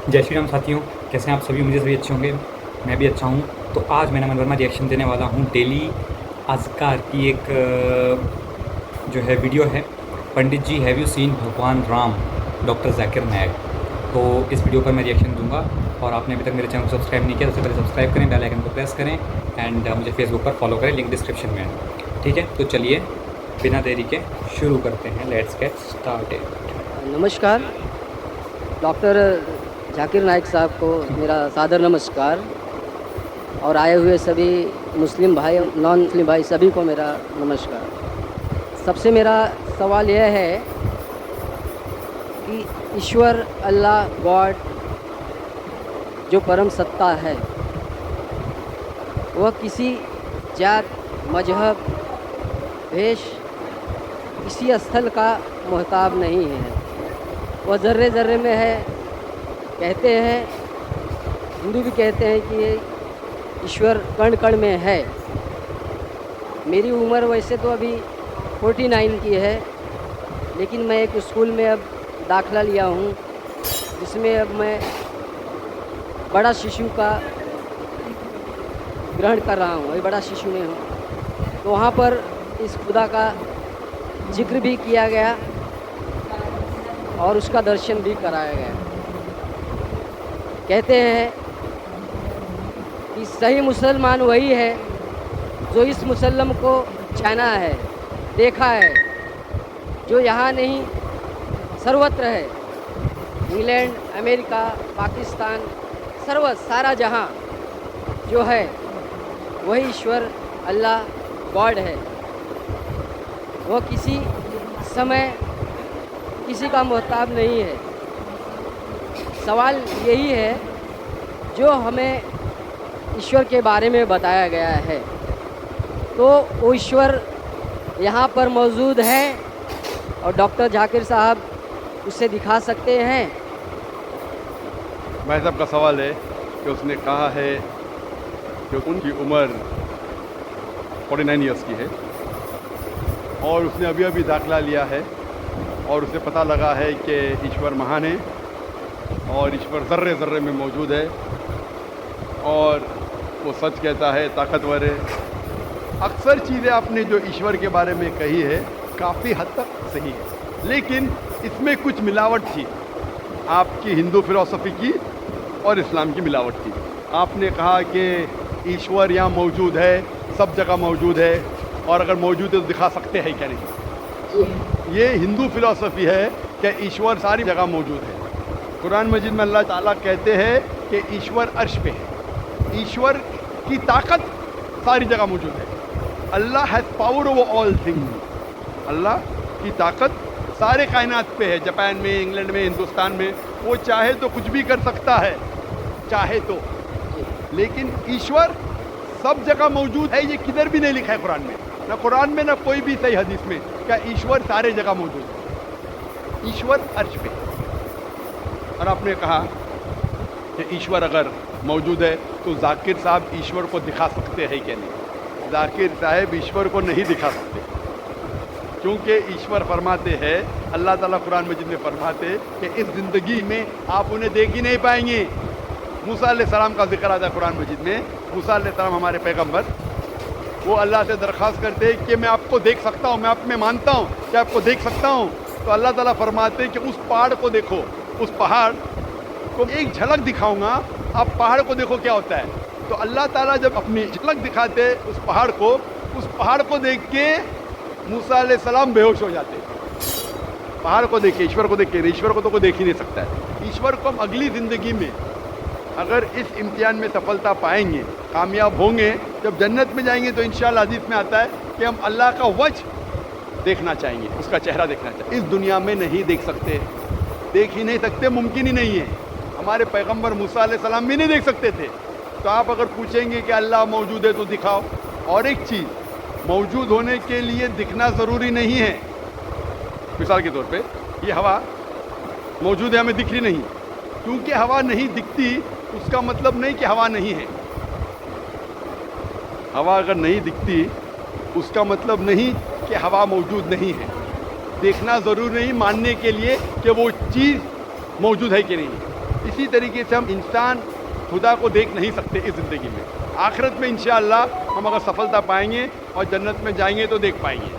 जय श्री राम साथियों, कैसे हैं आप सभी। मुझे सभी अच्छे होंगे, मैं भी अच्छा हूँ। तो आज मैं नमन वर्मा रिएक्शन देने वाला हूँ डेली अज़कार की एक जो है वीडियो है, पंडित जी हैव यू सीन भगवान राम, डॉक्टर जाकिर नायक। तो इस वीडियो पर मैं रिएक्शन दूंगा और आपने अभी तक मेरे चैनल को सब्सक्राइब नहीं किया तो सबसे पहले सब्सक्राइब करें, बेल आइकन को प्रेस करें एंड मुझे फेसबुक पर फॉलो करें, लिंक डिस्क्रिप्शन में है। ठीक है, तो चलिए बिना देरी के शुरू करते हैं। Let's get started. नमस्कार। डॉक्टर जाकिर नाइक साहब को मेरा सादर नमस्कार और आए हुए सभी मुस्लिम भाई नॉन मुस्लिम भाई सभी को मेरा नमस्कार। सबसे मेरा सवाल यह है कि ईश्वर अल्लाह गॉड जो परम सत्ता है वह किसी जात मजहब भेष किसी स्थल का मोहताब नहीं है। वह ज़र्रे ज़र्रे में है। कहते हैं, हिंदू भी कहते हैं कि ये ईश्वर कण कण में है। मेरी उम्र वैसे तो अभी 49 की है, लेकिन मैं एक स्कूल में अब दाखिला लिया हूँ जिसमें अब मैं बड़ा शिशु का ग्रहण कर रहा हूँ। अभी बड़ा शिशु में हूँ, तो वहाँ पर इस खुदा का जिक्र भी किया गया और उसका दर्शन भी कराया गया। कहते हैं कि सही मुसलमान वही है जो इस मुसल्लम को जाना है, देखा है, जो यहाँ नहीं सर्वत्र है। इंग्लैंड, अमेरिका, पाकिस्तान, सारा जहाँ जो है वही ईश्वर अल्लाह गॉड है। वह किसी समय किसी का मोहताब नहीं है। सवाल यही है जो हमें ईश्वर के बारे में बताया गया है, तो वो ईश्वर यहाँ पर मौजूद है और डॉक्टर जाकिर साहब उसे दिखा सकते हैं। भाई साहब का सवाल है कि उसने कहा है कि उनकी उम्र 49 ईयर्स की है और उसने अभी अभी दाखिला लिया है और उसे पता लगा है कि ईश्वर महान है और ईश्वर ज़र्रे ज़र्रे में मौजूद है और वो सच कहता है, ताकतवर है। अक्सर चीज़ें आपने जो ईश्वर के बारे में कही है काफ़ी हद तक सही है, लेकिन इसमें कुछ मिलावट थी, आपकी हिंदू फिलॉसफी की और इस्लाम की मिलावट थी। आपने कहा कि ईश्वर यहाँ मौजूद है, सब जगह मौजूद है और अगर मौजूद है तो दिखा सकते हैं क्या नहीं। ये हिंदू फिलॉसफी है कि ईश्वर सारी जगह मौजूद है। कुरान मजीद में अल्लाह ताला कहते हैं कि ईश्वर अर्श पे है, ईश्वर की ताकत सारी जगह मौजूद है। Allah has power over all things, Allah की ताकत सारे कायनात पे है। जापान में, इंग्लैंड में, हिंदुस्तान में, वो चाहे तो कुछ भी कर सकता है, चाहे तो। लेकिन ईश्वर सब जगह मौजूद है, ये किधर भी नहीं लिखा है कुरान में, ना कुरान में ना कोई भी सही हदीस में, क्या ईश्वर सारे जगह मौजूद है। ईश्वर अर्श पे। और आपने कहा कि ईश्वर अगर मौजूद है तो जाकिर साहब ईश्वर को दिखा सकते हैं क्या नहीं। जाकिर साहब ईश्वर को नहीं दिखा सकते, क्योंकि ईश्वर फरमाते हैं, अल्लाह ताला कुरान मजीद में फरमाते कि इस ज़िंदगी में आप उन्हें देख ही नहीं पाएंगे। मूसा अलैहिस्सलाम का जिक्र आता है कुरान मजीद में। मूसा अलैहिस्सलाम हमारे पैगंबर, वो अल्लाह से दरख्वास्त करते हैं कि मैं आपको देख सकता हूँ, मैं आप में मानता हूँ कि आपको देख सकता हूँ। तो अल्लाह ताला फरमाते हैं कि उस पहाड़ को देखो, उस पहाड़ को एक झलक दिखाऊंगा, आप पहाड़ को देखो क्या होता है। तो अल्लाह ताला जब अपनी झलक दिखाते उस पहाड़ को देख के मूसा अलैहिस्सलाम बेहोश हो जाते। पहाड़ को देख के, ईश्वर को देख के, ईश्वर को तो कोई देख ही नहीं सकता है। ईश्वर को हम अगली ज़िंदगी में अगर इस इम्तिहान में सफलता पाएंगे, कामयाब होंगे, जब जन्नत में जाएंगे तो इंशाअल्लाह हदीस में आता है कि हम अल्लाह का वजह देखना चाहेंगे, उसका चेहरा देखना चाहेंगे। इस दुनिया में नहीं देख सकते, देख ही नहीं सकते, मुमकिन ही नहीं है। हमारे पैगंबर मूसा अलैहिस्सलाम भी नहीं देख सकते थे। तो आप अगर पूछेंगे कि अल्लाह मौजूद है तो दिखाओ। और एक चीज़, मौजूद होने के लिए दिखना ज़रूरी नहीं है। मिसाल के तौर पे ये हवा मौजूद है, हमें दिख रही नहीं, क्योंकि हवा नहीं दिखती उसका मतलब नहीं कि हवा नहीं है। हवा अगर नहीं दिखती उसका मतलब नहीं कि हवा मौजूद नहीं है। देखना ज़रूरी नहीं मानने के लिए कि वो चीज़ मौजूद है कि नहीं। इसी तरीके से हम इंसान खुदा को देख नहीं सकते इस ज़िंदगी में। आखिरत में इंशाअल्लाह हम अगर सफलता पाएंगे और जन्नत में जाएंगे तो देख पाएंगे।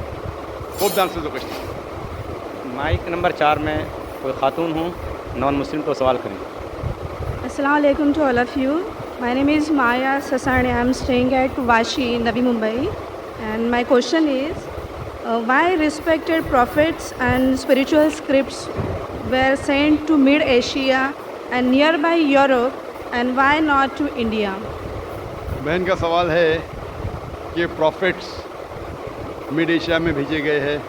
Hope the answer the question. Mike number 4 में कोई खातून हूँ नॉन मुस्लिम तो सवाल करें। Assalamu alaikum to all of you. My name is Maya Sasani. I am staying at Vashi, Navi Mumbai. And my question is, why respected prophets and spiritual scripts were sent to Mid-Asia and nearby Europe, and why not to India? बहन का सवाल है कि profits mid Asia में भेजे गए हैं,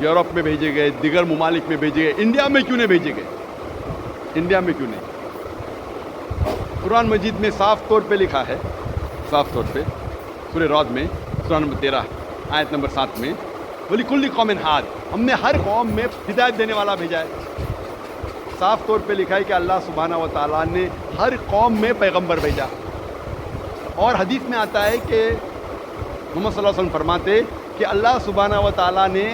Europe में भेजे गए, दिगर ममालिक में भेजे गए, इंडिया में क्यों नहीं भेजे गए? इंडिया में क्यों नहीं? कुरान मजीद में साफ तौर पे लिखा है, साफ तौर पे सूरह रौद में सूरह नंबर 13 आयत नंबर 7 में, वलिकुल्ली कौमिन हाद, हमने हर कौम में हिदायत देने वाला भेजा है। साफ तौर पे लिखा है कि अल्लाह सुब्हाना व तआला ने हर कौम में पैगंबर भेजा। और हदीस में आता है कि मोहम्मद सल्लल्लाहु अलैहि वसल्लम फरमाते कि अल्लाह सुब्हाना व तआला ने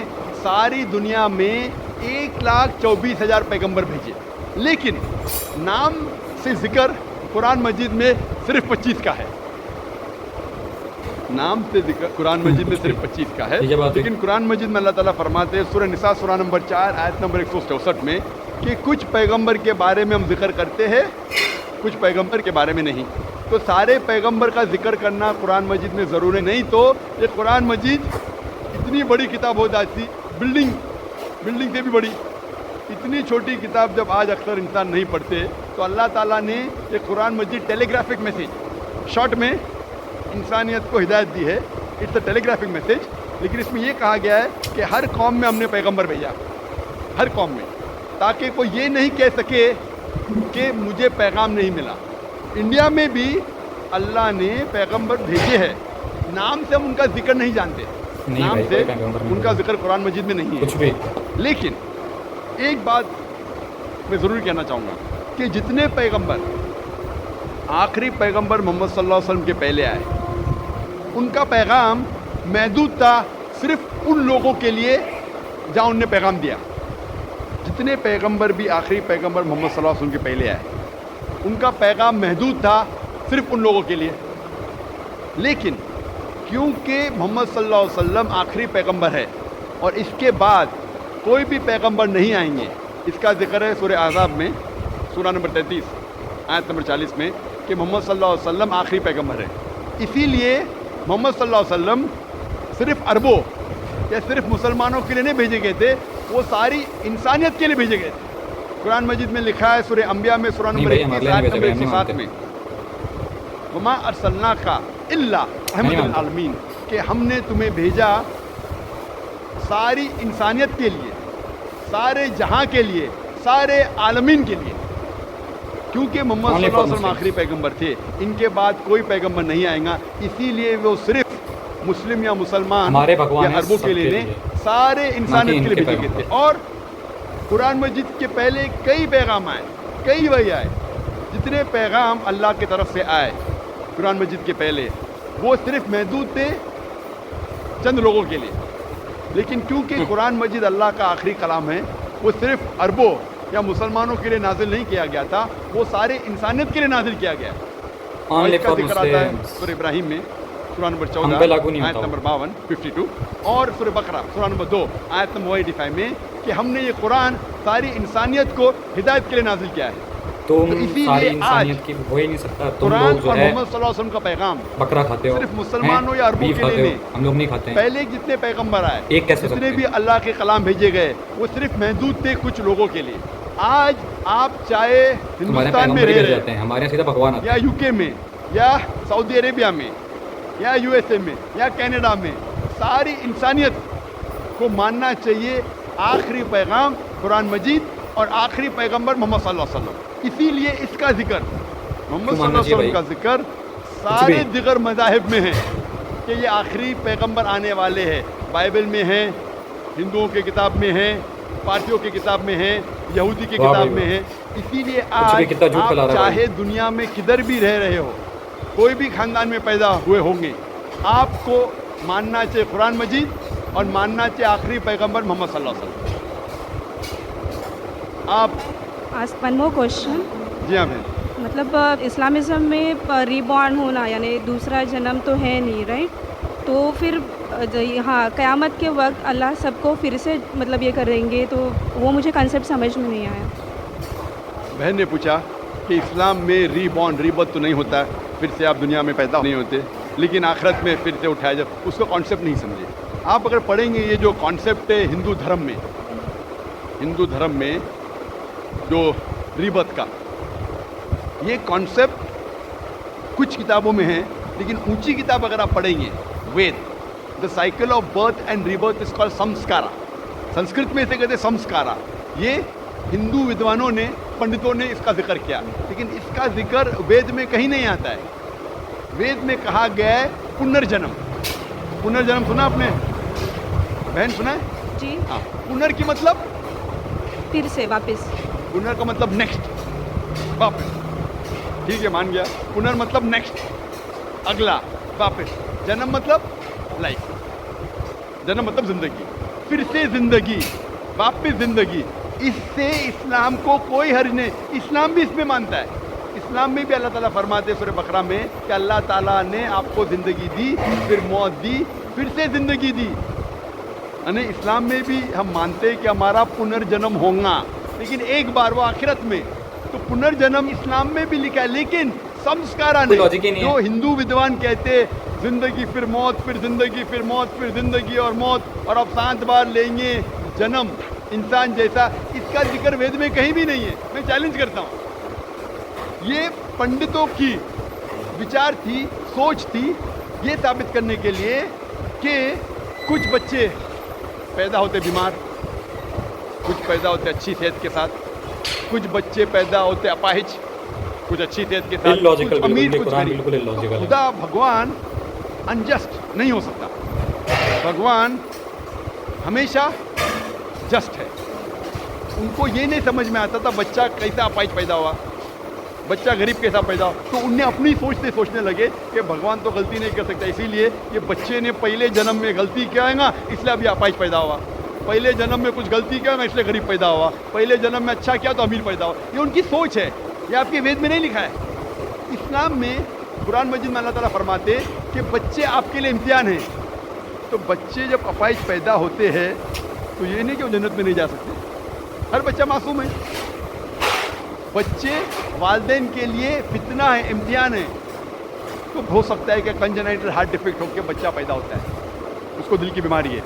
सारी दुनिया में 1,24,000 पैगंबर भेजे, लेकिन नाम से जिक्र कुरान मजीद में सिर्फ 25 का है। नाम से जिक्र कुरान मजीद में सिर्फ 25 का है, लेकिन कुरान मजीद में अल्लाह ताला फरमाते हैं सूरह निसा सूरह नंबर 4 आयत नंबर 164 में कि कुछ पैगंबर के बारे में हम जिक्र करते हैं, कुछ पैगंबर के बारे में नहीं। तो सारे पैगंबर का जिक्र करना कुरान मजीद में ज़रूरी नहीं, तो ये कुरान मजीद इतनी बड़ी किताब हो जाती, बिल्डिंग से भी बड़ी, इतनी छोटी किताब जब आज अक्सर इंसान नहीं पढ़ते, तो अल्लाह ताला ने ये कुरान मजीद टेलीग्राफिक मैसेज शॉर्ट में इंसानियत को हिदायत दी है। इट्स अ टेलीग्राफिक मैसेज, लेकिन इसमें ये कहा गया है कि हर कौम में हमने पैगंबर भेजा, हर कौम में, ताकि कोई ये नहीं कह सके कि मुझे पैगाम नहीं मिला। इंडिया में भी अल्लाह ने पैगंबर भेजे हैं, नाम से हम उनका जिक्र नहीं जानते, नाम से उनका जिक्र कुरान मजीद में नहीं है कुछ भी। लेकिन एक बात मैं ज़रूर कहना चाहूँगा कि जितने पैगंबर, आखिरी पैगंबर मोहम्मद सल्लल्लाहु अलैहि वसल्लम के पहले आए, उनका पैगाम महदूद था सिर्फ उन लोगों के लिए जहाँ उनने पैगाम दिया। जितने पैगंबर भी आखिरी पैगंबर मोहम्मद सल्लल्लाहु अलैहि वसल्लम के पहले आए, उनका पैगाम महदूद था सिर्फ उन लोगों के लिए। लेकिन क्योंकि मोहम्मद सल्लल्लाहु अलैहि वसल्लम आखिरी पैगंबर है और इसके बाद कोई भी पैगंबर नहीं आएंगे, इसका जिक्र है सूरह अहज़ाब में सूरह नंबर 33 आयत नंबर 40 में कि मोहम्मद सल्लल्लाहु अलैहि वसल्लम आखिरी पैगंबर है। इसीलिए मोहम्मद सल्लल्लाहु अलैहि वसल्लम सिर्फ अरबों या सिर्फ मुसलमानों के लिए नहीं भेजे गए थे, वो सारी इंसानियत के लिए भेजे गए थे। कुरान मजीद में लिखा है सूरह अंबिया में सूरह नंबर 31 आयत नंबर 107 में, वमा अरसलनाका इल्ला रहमतल लिल आलमीन, कि हमने तुम्हें भेजा सारी इंसानियत के लिए, सारे जहां के लिए, सारे आलमीन के लिए। क्योंकि मोहम्मद सल्लल्लाहु अलैहि वसल्लम आखिरी पैगंबर थे, इनके बाद कोई पैगंबर नहीं आएगा, इसीलिए वो सिर्फ मुस्लिम या मुसलमान या अरबों के लिए नहीं, सारे इंसानियत के लिए भेजे गए थे। और कुरान मजीद के पहले कई पैगाम आए, कई वही आए, जितने पैगाम अल्लाह की तरफ से आए कुरान मजीद के पहले, वो सिर्फ महदूद थे चंद लोगों के लिए। लेकिन क्योंकि कुरान मजीद अल्लाह का आखिरी कलाम है, वो सिर्फ अरबों या मुसलमानों के लिए नाजिल नहीं किया गया था, वो सारे इंसानियत के लिए नाजिल किया गया। और इसका जिक्र आता है सूरह इब्राहिम में सूरह नंबर 14 आयत नंबर 52 52, और सूरह बकरा सूरह नंबर 2 आयत नंबर 185 में कि हमने ये कुरान सारी इंसानियत को हिदायत के लिए नाजिल किया है। तो सारी इंसानियत की हो ही नहीं सकता। तुम कुरान लोग जो और है मोहम्मद सल्लल्लाहु अलैहि वसल्लम का पैगाम बकरा खाते हो, सिर्फ मुसलमानों या अरबों के लिए नहीं, हम लोग नहीं खाते हैं। पहले जितने पैगंबर आए, एक कैसे जितने भी अल्लाह के कलाम भेजे गए, वो सिर्फ महदूद थे कुछ लोगों के लिए। आज आप चाहे हिंदुस्तान में रह रहे हैं, हमारे सीधा भगवान या यूके में या सऊदी अरेबिया में या यूएसए में या कनाडा में, सारी इंसानियत को मानना चाहिए आखिरी पैगाम कुरान मजीद और आखिरी पैगंबर मोहम्मद सल्लल्लाहु अलैहि वसल्लम। इसीलिए इसका जिक्र, मोहम्मद सल्लल्लाहु अलैहि वसल्लम का जिक्र सारे दिगर मज़ाहिब में है कि ये आखिरी पैगंबर आने वाले हैं। बाइबल में है, हिंदुओं के किताब में है, पारसियों की किताब में है, यहूदी की किताब में है। इसीलिए आज आप चाहे दुनिया में किधर भी रह रहे हो, कोई भी ख़ानदान में पैदा हुए होंगे, आपको मानना चाहिए कुरान मजीद और मानना चाहिए आखिरी पैगंबर मोहम्मद सल्लल्लाहु अलैहि वसल्लम। आप Ask one more question. जी हाँ बहन। मतलब इस्लामिज़्म में रीबॉर्न होना यानी दूसरा जन्म तो है नहीं, राइट? तो फिर हाँ, क़यामत के वक़्त अल्लाह सबको फिर से मतलब ये करेंगे, तो वो मुझे कॉन्सेप्ट समझ में नहीं आया। बहन ने पूछा कि इस्लाम में रीबॉर्न रीबर्थ तो नहीं होता है, फिर से आप दुनिया में पैदा नहीं होते, लेकिन आखिरत में फिर से उठाया जब उसका कॉन्सेप्ट नहीं समझे। आप अगर पढ़ेंगे ये जो कॉन्सेप्ट है हिंदू धर्म में जो रीबर्थ का, ये कॉन्सेप्ट कुछ किताबों में है, लेकिन ऊंची किताब अगर आप पढ़ेंगे Ved, the cycle of birth and rebirth is called samskara. Sanskrit में इसे कहते संस्कारा। ये हिंदू विद्वानों ने, पंडितों ने इसका जिक्र किया, लेकिन इसका जिक्र वेद में कहीं नहीं आता है। वेद में कहा गया है पुनर्जन्म। पुनर्जन्म सुना आपने बहन, सुना है? जी, हाँ। पुनर की मतलब फिर से वापस। पुनर का मतलब नेक्स्ट, वापस। ठीक है, मान गया। पुनर मतलब नेक्स्ट, अगला, वापस। जन्म मतलब लाइफ, जन्म मतलब जिंदगी, फिर से जिंदगी, वापस जिंदगी। इससे इस्लाम को कोई हर्ज नहीं। इस्लाम भी इसमें मानता है। इस्लाम में भी अल्लाह ताला फरमाते हैं सूरह बकरा में कि अल्लाह ताला ने आपको ज़िंदगी दी, फिर मौत दी, फिर से ज़िंदगी दी। यानी इस्लाम में भी हम मानते हैं कि हमारा पुनर्जन्म होगा, लेकिन एक बार वो आखिरत में। तो पुनर्जन्म इस्लाम में भी लिखा है, लेकिन संस्कारा कोई लॉजिक ही नहीं जो है। हिंदू विद्वान कहते हैं जिंदगी फिर मौत, फिर जिंदगी, फिर मौत, फिर जिंदगी और मौत, और अब 7 बार लेंगे जन्म इंसान जैसा, इसका जिक्र वेद में कहीं भी नहीं है। मैं चैलेंज करता हूँ। ये पंडितों की विचार थी, सोच थी, ये साबित करने के लिए कि कुछ बच्चे पैदा होते बीमार, कुछ पैदा होते अच्छी सेहत के साथ, कुछ बच्चे पैदा होते अपाहिज, कुछ अच्छी सेहत के साथ, इलॉजिकल, कुछ अमीर, कुछ कुरान गरीब। बिल्कुल इलॉजिकल है। खुदा भगवान अनजस्ट नहीं हो सकता। भगवान हमेशा जस्ट है। उनको ये नहीं समझ में आता था बच्चा कैसा अपाहिज पैदा हुआ, बच्चा गरीब कैसा पैदा हुआ, तो उनने अपनी सोच से सोचने लगे कि भगवान तो गलती नहीं कर सकता, इसीलिए ये बच्चे ने पहले जन्म में गलती किया है ना, इसलिए अभी अपाहिज पैदा हुआ। पहले जन्म में कुछ गलती किया ना, इसलिए गरीब पैदा हुआ। पहले जन्म में अच्छा किया तो अमीर पैदा हुआ। ये उनकी सोच है, ये आपके वेद में नहीं लिखा है। इस्लाम में, कुरान मजीद में अल्लाह ताला फरमाते कि बच्चे आपके लिए इम्तिहान हैं। तो बच्चे जब अपाहिज पैदा होते हैं तो ये नहीं कि वो जन्नत में नहीं जा सकते। हर बच्चा मासूम है। बच्चे वालिदैन के लिए फितना है, इम्तिहान है। तो हो सकता है कि कंजेनाइटल हार्ट डिफेक्ट होकर बच्चा पैदा होता है, उसको दिल की बीमारी है।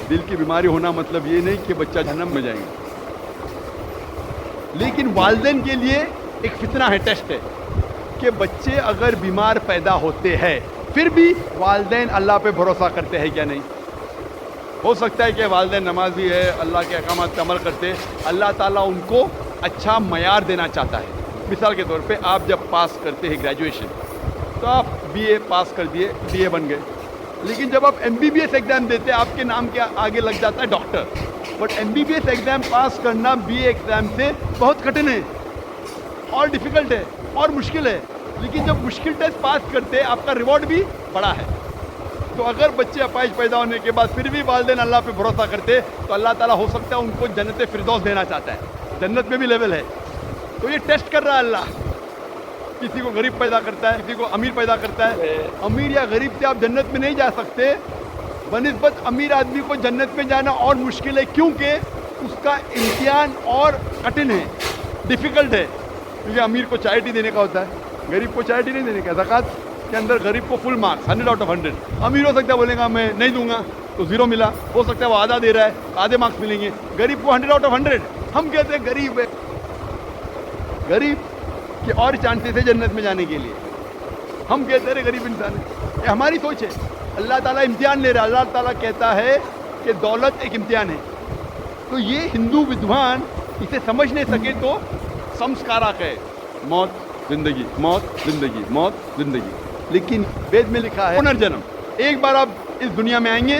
दिल की बीमारी होना मतलब ये नहीं कि बच्चा जहन्नम में जाएगा, लेकिन वालिदैन के लिए एक फितना है, टेस्ट है कि बच्चे अगर बीमार पैदा होते हैं फिर भी वालिदैन अल्लाह पे भरोसा करते हैं क्या नहीं। हो सकता है कि वालिदैन नमाजी है, अल्लाह के अहकामात पे अमल करते, अल्लाह ताला उनको अच्छा मयार देना चाहता है। मिसाल के तौर पे आप जब पास करते हैं ग्रेजुएशन, तो आप बीए पास कर दिए, बीए बन गए, लेकिन जब आप एमबीबीएस एग्ज़ाम देते हैं आपके नाम के आगे लग जाता है doctor. But MBBS exam pass करना बीए एग्ज़ाम से बहुत कठिन है और डिफ़िकल्ट है और मुश्किल है, लेकिन जब मुश्किल टेस्ट पास करते हैं आपका रिवॉर्ड भी बड़ा है। तो अगर बच्चे अपाहिज पैदा होने के बाद फिर भी वालिदैन अल्लाह पे भरोसा करते तो अल्लाह ताला हो सकता है उनको जन्नत फिरदौस देना चाहता है। जन्नत में भी लेवल है। तो ये टेस्ट कर रहा है अल्लाह, किसी को गरीब पैदा करता है, किसी को अमीर पैदा करता है। अमीर या गरीब से आप जन्नत में नहीं जा सकते, बनिस्बत अमीर आदमी को जन्नत में जाना और मुश्किल है, क्योंकि उसका इम्तिहान और कठिन है, डिफ़िकल्ट है। क्योंकि अमीर को चैरिटी देने का होता है, गरीब को चैरिटी नहीं देने का। ज़कात के अंदर गरीब को फुल मार्क्स 100 आउट ऑफ 100। अमीर हो सकता है बोलेगा मैं नहीं दूंगा तो 0 मिला, हो सकता है वो आधा दे रहा है, आधे मार्क्स मिलेंगे। गरीब को 100 आउट ऑफ 100। हम कहते हैं गरीब है, गरीब के और चांसेस है जन्नत में जाने के लिए। हम कहते हैं गरीब इंसान है, ये हमारी सोच है। अल्लाह ताला इम्तिहान ले रहा है। अल्लाह ताला कहता है कि दौलत एक इम्तिहान है। तो ये हिंदू विद्वान इसे समझ नहीं सके तो संस्कारक है, मौत जिंदगी, मौत जिंदगी, मौत जिंदगी। लेकिन वेद में लिखा है पुनर्जन्म। एक बार आप इस दुनिया में आएंगे,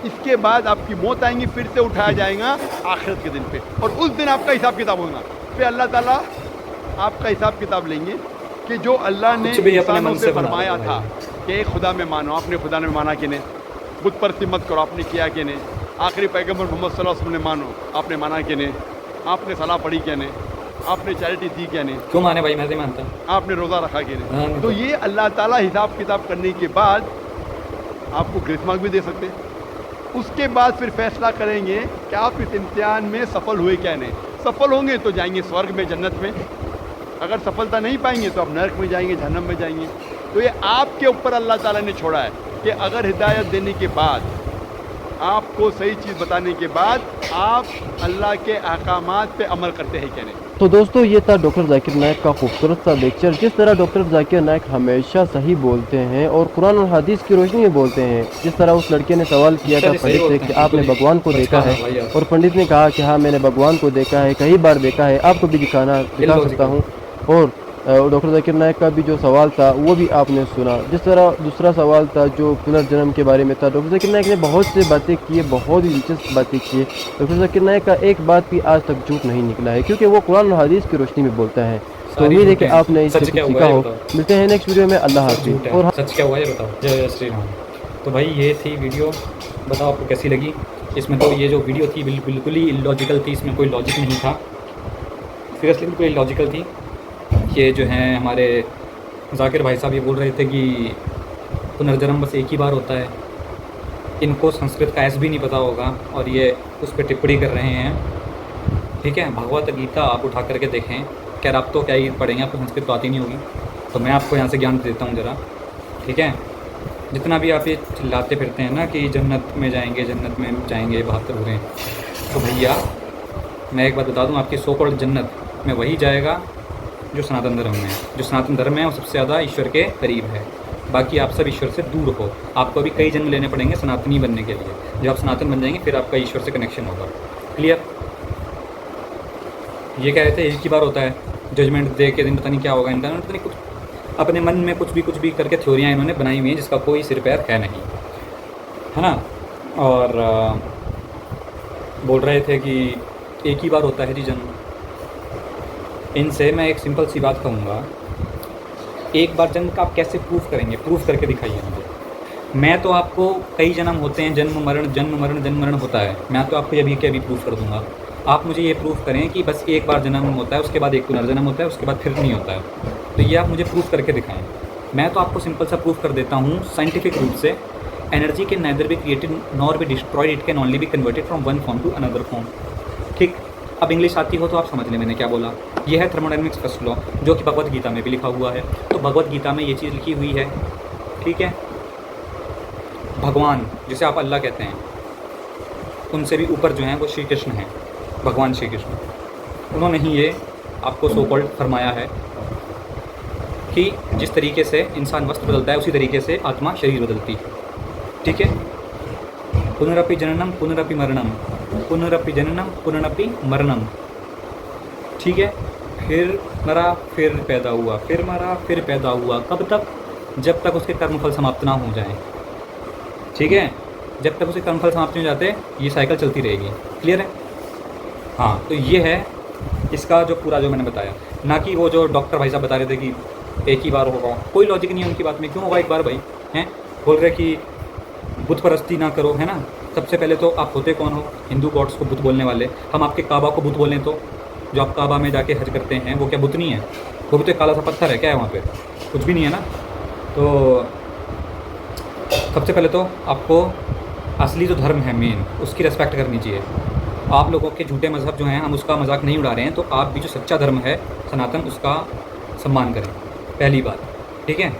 इसके बाद आपकी मौत आएंगी, फिर से उठाया जाएगा आखिरत के दिन पे, और उस दिन आपका हिसाब किताब होगा। फिर अल्लाह ताला आपका हिसाब किताब लेंगे कि जो अल्लाह ने इंसानों से फरमाया था कि एक खुदा में मानो, आपने खुदा ने माना कि नहीं, बुत परस्ती मत करो, आपने किया कि नहीं, आखिरी पैगम्बर मोहम्मद सल्लल्लाहु अलैहि वसल्लम ने मानो, आपने माना कि नहीं, आपने सलाह पढ़ी कि नहीं, आपने चैरिटी दी क्या नहीं, क्यों माने भाई, मैं नहीं मानता। आपने रोज़ा रखा कि हाँ, नहीं। नहीं तो तो। ये अल्लाह ताला हिसाब किताब करने के बाद आपको ग्रेस मार्क भी दे सकते हैं। उसके बाद फिर फैसला करेंगे कि आप इस इम्तिहान में सफल हुए क्या नहीं। सफल होंगे तो जाएंगे स्वर्ग में, जन्नत में। अगर सफलता नहीं पाएंगे तो आप नरक में जाएंगे, जहन्नम में जाएंगे। तो ये आपके ऊपर अल्लाह ताला ने छोड़ा है कि अगर हिदायत देने के बाद, आपको सही चीज़ बताने के बाद आप अल्लाह के अहकामात पे अमल करते हैं क्या नहीं। तो दोस्तों ये था डॉक्टर जाकिर नाइक का खूबसूरत सा लेक्चर। जिस तरह डॉक्टर जाकिर नाइक हमेशा सही बोलते हैं और कुरान और हदीस की रोशनी में बोलते हैं। जिस तरह उस लड़के ने सवाल किया था पंडित से कि आपने भगवान को देखा है, और पंडित ने कहा कि हाँ मैंने भगवान को देखा है, कई बार देखा है, आपको भी दिखा सकता हूँ। और डॉक्टर जाकिर नाइक का भी जो सवाल था वो भी आपने सुना। जिस तरह दूसरा सवाल था जो पुनर्जन्म के बारे में था, डॉक्टर जाकिर नाइक ने बहुत से बातें की है, बहुत ही दिलचस्प बातें की है। डॉक्टर जाकिर नाइक का एक बात भी आज तक झूठ नहीं निकला है, क्योंकि वो कुरान और हदीस की रोशनी में बोलता है। तो उम्मीद है कि आपने इससे कुछ सीखा हो। मिलते हैं नेक्स्ट वीडियो में। अल्लाह हाफिज़। और सच क्या हुआ ये बताओ। जय श्री राम। तो भाई ये थी वीडियो, बताओ आपको कैसी लगी। इसमें तो ये जो वीडियो थी बिल्कुल ही इलॉजिकल थी, इसमें कोई लॉजिक नहीं था। सीरियसली बिल्कुल इलॉजिकल थी। ये जो हैं हमारे जाकिर भाई साहब ये बोल रहे थे कि पुनर्जन्म बस एक ही बार होता है। इनको संस्कृत का एस भी नहीं पता होगा और ये उस पर टिप्पणी कर रहे हैं। ठीक है, भगवत गीता आप उठा करके देखें। खैर आप तो क्या ही पढ़ेंगे, आपको संस्कृत तो आती नहीं होगी, तो मैं आपको यहाँ से ज्ञान देता हूँ ज़रा। ठीक है, जितना भी आप ये चिल्लाते फिरते हैं ना कि जन्नत में जाएंगे, जन्नत में जाएंगे, 72 बुरे, तो भैया मैं एक बात बता दूँ, आपकी सो कॉल्ड जन्नत में वही जाएगा जो सनातन धर्म में है। जो सनातन धर्म है वो सबसे ज़्यादा ईश्वर के करीब है। बाकी आप सब ईश्वर से दूर हो। आपको अभी कई जन्म लेने पड़ेंगे सनातनी बनने के लिए। जब आप सनातन बन जाएंगे फिर आपका ईश्वर से कनेक्शन होगा। क्लियर। ये कह रहे थे एक ही बार होता है, जजमेंट डे के दिन पता नहीं क्या होगा इनका। पता नहीं कुछ अपने मन में कुछ भी करके थ्योरियाँ इन्होंने बनाई हुई हैं जिसका कोई सिर पैर है नहीं, है ना। और बोल रहे थे कि एक ही बार होता है जी जन्म। इनसे मैं एक सिंपल सी बात कहूँगा, एक बार जन्म का आप कैसे प्रूफ करेंगे? प्रूफ करके दिखाइए मुझे। मैं तो आपको कई जन्म होते हैं, जन्म मरण होता है, मैं तो आपको अभी के अभी प्रूफ कर दूँगा। आप मुझे ये प्रूफ करें कि बस एक बार जन्म होता है, उसके बाद एक पुनर्जन्म होता है, उसके बाद फिर नहीं होता है। तो ये आप मुझे प्रूफ करके दिखाएं। मैं तो आपको सिंपल सा प्रूफ कर देता हूँ साइंटिफिक रूप से। Energy can neither be created nor be destroyed, it can only be converted from one form to another form. ठीक, अब इंग्लिश आती हो तो आप समझ लें मैंने क्या बोला। यह है थर्मोडायनेमिक्स फर्स्ट लॉ, जो कि भगवत गीता में भी लिखा हुआ है। तो भगवत गीता में ये चीज़ लिखी हुई है। ठीक है, भगवान जिसे आप अल्लाह कहते हैं, उनसे भी ऊपर जो हैं वो श्री कृष्ण हैं, भगवान श्री कृष्ण। उन्होंने ही ये आपको सो कॉल्ड फरमाया है कि जिस तरीके से इंसान वस्त्र बदलता है उसी तरीके से आत्मा शरीर बदलती है। ठीक है, पुनरपि जननम पुनरपि मरणम, पुनरपि जननम पुनरपि मरणम। ठीक है, फिर मरा फिर पैदा हुआ, फिर मरा फिर पैदा हुआ। कब तक? जब तक उसके कर्मफल समाप्त ना हो जाए। ठीक है, जब तक उसके कर्मफल समाप्त नहीं हो जाते ये साइकिल चलती रहेगी। क्लियर है? हाँ, तो ये है इसका जो पूरा जो मैंने बताया, ना कि वो जो डॉक्टर भाई साहब बता रहे थे कि एक ही बार होगा। कोई लॉजिक नहीं है उनकी बात में। क्यों होगा एक बार भाई? हैं, बोल रहे कि बुत परस्ती ना करो, है ना। सबसे पहले तो आप होते कौन हो? हिंदू गॉड्स को बुत बोलने वाले। हम आपके काबा को बुत बोलें तो जो आप काबा में जाके हज करते हैं वो क्या बुत नहीं है? वो भी तो एक काला सा पत्थर है। क्या है वहाँ पे? कुछ भी नहीं है ना। तो सबसे पहले तो आपको असली जो धर्म है मेन, उसकी रेस्पेक्ट करनी चाहिए। आप लोगों के झूठे मज़हब जो हैं, हम उसका मजाक नहीं उड़ा रहे हैं। तो आप भी जो सच्चा धर्म है सनातन, उसका सम्मान करें, पहली बात। ठीक है,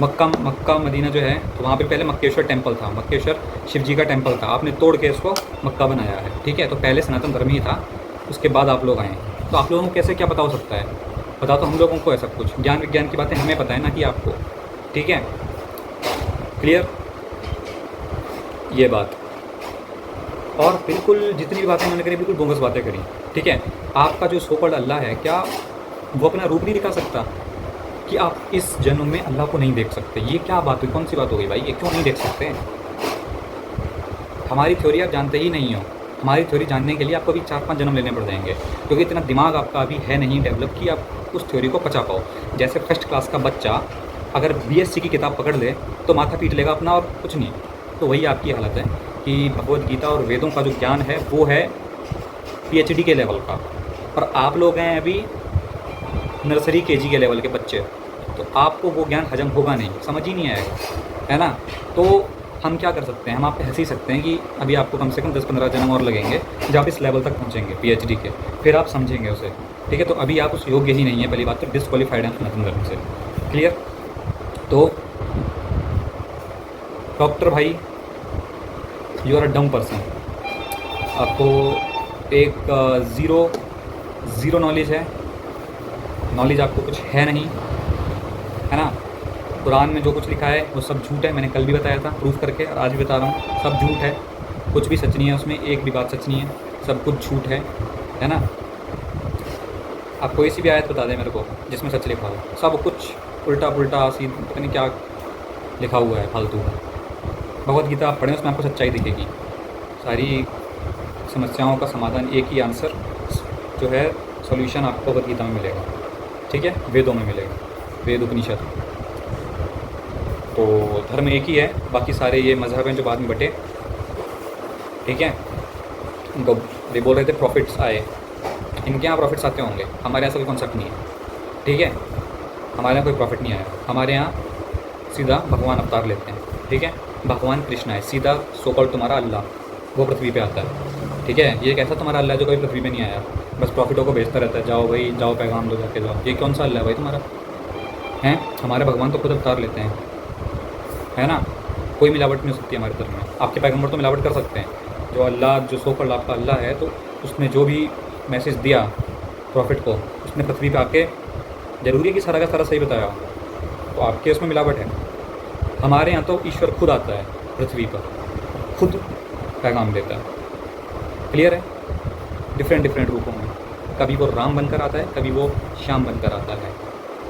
मक्का मदीना जो है, तो वहाँ पे पहले मक्केश्वर टेंपल था। मक्केश्वर शिव जी का टेंपल था, आपने तोड़ के इसको मक्का बनाया है। ठीक है, तो पहले सनातन धर्म ही था, उसके बाद आप लोग आए। तो आप लोगों को कैसे क्या पता हो सकता है? पता तो हम लोगों को है सब कुछ। ज्ञान विज्ञान की बातें हमें पता है ना कि आपको। ठीक है, क्लियर ये बात। और बिल्कुल जितनी भी बातें मैंने करी बिल्कुल बोगस बातें करी। ठीक है, आपका जो सो कॉल्ड अल्लाह है, क्या वो अपना रूप नहीं दिखा सकता? कि आप इस जन्म में अल्लाह को नहीं देख सकते? ये क्या बात हुई? कौन सी बात हो गई भाई? ये क्यों नहीं देख सकते? हमारी थ्योरी आप जानते ही नहीं हो। हमारी थ्योरी जानने के लिए आपको अभी 4-5 जन्म लेने पड़ जाएंगे, क्योंकि इतना दिमाग आपका अभी है नहीं डेवलप कि आप उस थ्योरी को पचा पाओ। जैसे फर्स्ट क्लास का बच्चा अगर BSc की किताब पकड़ ले तो माथा पीट लेगा अपना और कुछ नहीं। तो वही आपकी हालत है कि भगवत गीता और वेदों का जो ज्ञान है वो है PhD के लेवल का, और आप लोग हैं अभी नर्सरी केजी के लेवल के बच्चे, तो आपको वो ज्ञान हजम होगा नहीं, समझ ही नहीं आएगा, है ना। तो हम क्या कर सकते हैं, हम आप कह ही सकते हैं कि अभी आपको कम से कम 10-15 जन्म और लगेंगे जब आप इस लेवल तक पहुँचेंगे PhD के, फिर आप समझेंगे उसे, ठीक है। तो अभी आप उस योग्य ही नहीं है, पहली बात तो डिसक्वालीफाइड हैं सनातन धर्म से, क्लियर। तो डॉक्टर भाई, यू आर अ डम पर्सन, आपको एक ज़ीरो नॉलेज है, नॉलेज आपको कुछ है नहीं, है ना। कुरान में जो कुछ लिखा है वो सब झूठ है, मैंने कल भी बताया था प्रूफ करके, और आज भी बता रहा हूँ, सब झूठ है, कुछ भी सच नहीं है उसमें, एक भी बात सच नहीं है, सब कुछ झूठ है ना। आप कोई सी भी आयत बता दें मेरे को जिसमें सच लिखा हो, सब कुछ उल्टा पुल्टा सीध पता नहीं क्या लिखा हुआ है फालतू। भगवत गीता आप पढ़ें, उसमें आपको सच्चाई दिखेगी, सारी समस्याओं का समाधान, एक ही आंसर जो है सॉल्यूशन आपको भगवत गीता में मिलेगा, ठीक है, वेदों में मिलेगा, वेद उपनिषद। तो धर्म एक ही है, बाकी सारे ये मज़हब हैं जो बाद में बटे, ठीक है। उनको वे बोल रहे थे प्रॉफिट्स आए, इनके यहाँ प्रॉफिट्स आते होंगे, हमारे यहाँ ऐसा कोई कॉन्सेप्ट नहीं है, ठीक है। हमारे यहाँ कोई प्रॉफिट नहीं आया, हमारे यहाँ सीधा भगवान अवतार लेते हैं, ठीक है। भगवान कृष्ण है, सीधा सोकॉल तुम्हारा अल्लाह वो पृथ्वी पे आता है, ठीक है। ये एक ऐसा तुम्हारा अल्लाह है जो कभी पृथ्वी पे नहीं आया, बस प्रॉफिटों को बेचता रहता है, जाओ भाई जाओ पैगाम दो जाके जाओ। ये कौन सा अल्लाह है भाई तुम्हारा, हैं। हमारे भगवान तो खुद अवतार लेते हैं, है ना। कोई मिलावट नहीं हो सकती हमारे धर्म में, आपके पैगम्बर तो मिलावट कर सकते हैं, जो अल्लाह जो सोकॉल्ड आपका अल्लाह है, तो उसने जो भी मैसेज दिया प्रॉफिट को, उसने पृथ्वी पे आके ज़रूरी है कि सारा का सारा सही बताया, तो आपके उसमें मिलावट है। हमारे यहाँ तो ईश्वर खुद आता है पृथ्वी पर, खुद पैगाम देता है, क्लियर है। डिफरेंट रूपों में, कभी वो राम बनकर आता है, कभी वो श्याम बनकर आता है,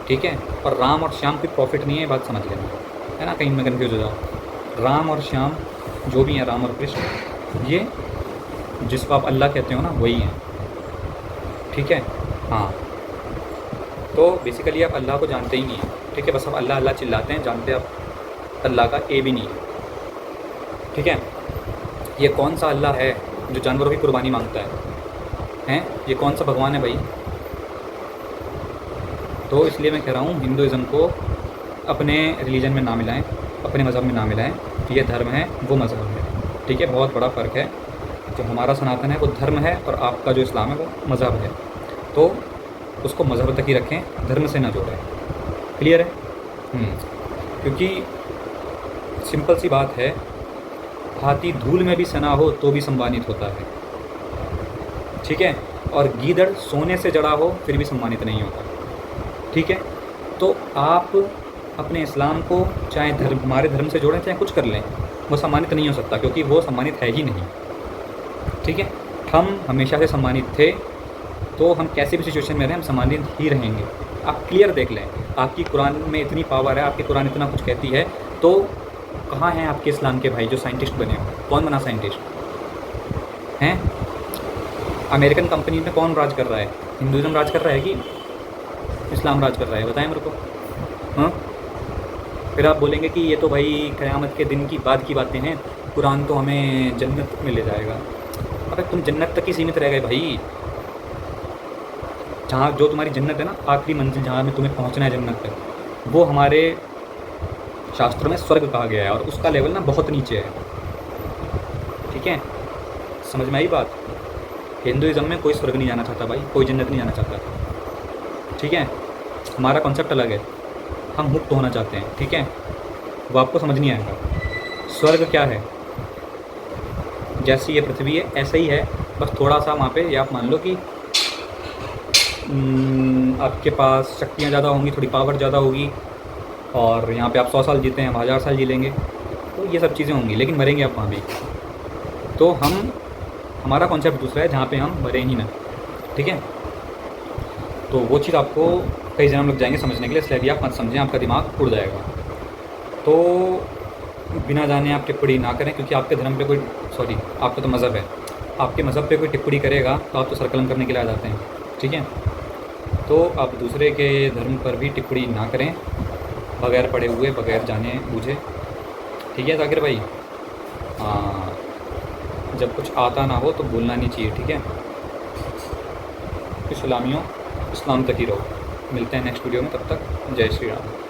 ठीक है। और राम और श्याम कोई प्रॉफिट नहीं है, बात समझ लेना, है ना, कहीं में कन्फ्यूज हो जाओ। राम और श्याम जो भी हैं, राम और कृष्ण, ये जिसको आप अल्लाह कहते हो ना, वही हैं, ठीक है। हाँ, तो बेसिकली आप अल्लाह को जानते ही नहीं हैं, ठीक है, बस आप अल्लाह अल्लाह चिल्लाते हैं, जानते आप अल्लाह का ए भी नहीं है, ठीक है। ये कौन सा अल्लाह है जो जानवरों की कुर्बानी मांगता है, हैं, ये कौन सा भगवान है भाई। तो इसलिए मैं कह रहा हूँ हिंदुज़म को अपने रिलीजन में ना मिलाएं, अपने मज़हब में ना मिलाएं, ये धर्म है वो मज़हब है, ठीक है। बहुत बड़ा फ़र्क है, जो हमारा सनातन है वो धर्म है, और आपका जो इस्लाम है वो मज़हब है, तो उसको मज़हब तक ही रखें, धर्म से ना जोड़ें, क्लियर है। क्योंकि सिंपल सी बात है, हाथी धूल में भी सना हो तो भी सम्मानित होता है, ठीक है, और गीदड़ सोने से जड़ा हो फिर भी सम्मानित नहीं होता, ठीक है। तो आप अपने इस्लाम को चाहे धर्म, हमारे धर्म से जोड़ें, चाहे कुछ कर लें, वो सम्मानित नहीं हो सकता, क्योंकि वो सम्मानित है ही नहीं, ठीक है। हम हमेशा से सम्मानित थे, तो हम कैसे भी सिचुएशन में रहें हम सम्मानित ही रहेंगे। आप क्लियर देख लें, आपकी कुरान में इतनी पावर है, आपकी कुरान इतना कुछ कहती है, तो कहाँ हैं आपके इस्लाम के भाई जो साइंटिस्ट बने हो। कौन बना साइंटिस्ट हैं? अमेरिकन कंपनी में कौन राज कर रहा है? हिंदुज़म राज कर रहा है कि इस्लाम राज कर रहा है? बताएं मेरे को। हाँ, फिर आप बोलेंगे कि ये तो भाई क़यामत के दिन की बाद की बातें हैं, कुरान तो हमें जन्नत में ले जाएगा। अबे तुम जन्नत तक ही सीमित रह गए भाई। जहाँ जो तुम्हारी जन्नत है ना, आखिरी मंजिल जहाँ में तुम्हें पहुँचना है जन्नत तक, वो हमारे शास्त्रों में स्वर्ग कहा गया है, और उसका लेवल ना बहुत नीचे है, ठीक है। समझ में आई बात? हिंदुज़म में कोई स्वर्ग नहीं जाना चाहता भाई, कोई जन्नत नहीं जाना चाहता, ठीक है। हमारा कॉन्सेप्ट अलग है, हम मुक्त होना चाहते हैं, ठीक है। वो आपको समझ नहीं आएगा। स्वर्ग क्या है? जैसी ये पृथ्वी है ऐसा ही है, बस थोड़ा सा वहाँ पे ये आप मान लो कि आपके पास शक्तियाँ ज़्यादा होंगी, थोड़ी पावर ज़्यादा होगी, और यहाँ पे आप 100 साल जीते हैं, हम 1000 साल जी लेंगे, तो ये सब चीज़ें होंगी, लेकिन मरेंगे आप वहाँ भी। तो हमारा कॉन्सेप्ट दूसरा है, जहाँ पे हम मरे ही ना, ठीक है। तो वो चीज़ आपको कई जन्म लग जाएंगे समझने के लिए, इसलिए भी आप मत समझें, आपका दिमाग उड़ जाएगा। तो बिना जाने आप टिप्पणी ना करें, क्योंकि आपके धर्म पे कोई, सॉरी आपका तो मज़हब है, आपके मज़हब पे कोई टिप्पणी करेगा तो आप तो सर्कलम करने के लिए आ जाते हैं, ठीक है। तो आप दूसरे के धर्म पर भी टिप्पणी ना करें, बगैर पढ़े हुए, बगैर जाने बूझे, ठीक है जाकिर भाई। हाँ, जब कुछ आता ना हो तो बोलना नहीं चाहिए, ठीक है। सबकी सलामियों इस्लाम तक ही रहो। मिलते हैं नेक्स्ट वीडियो में, तब तक जय श्री राम।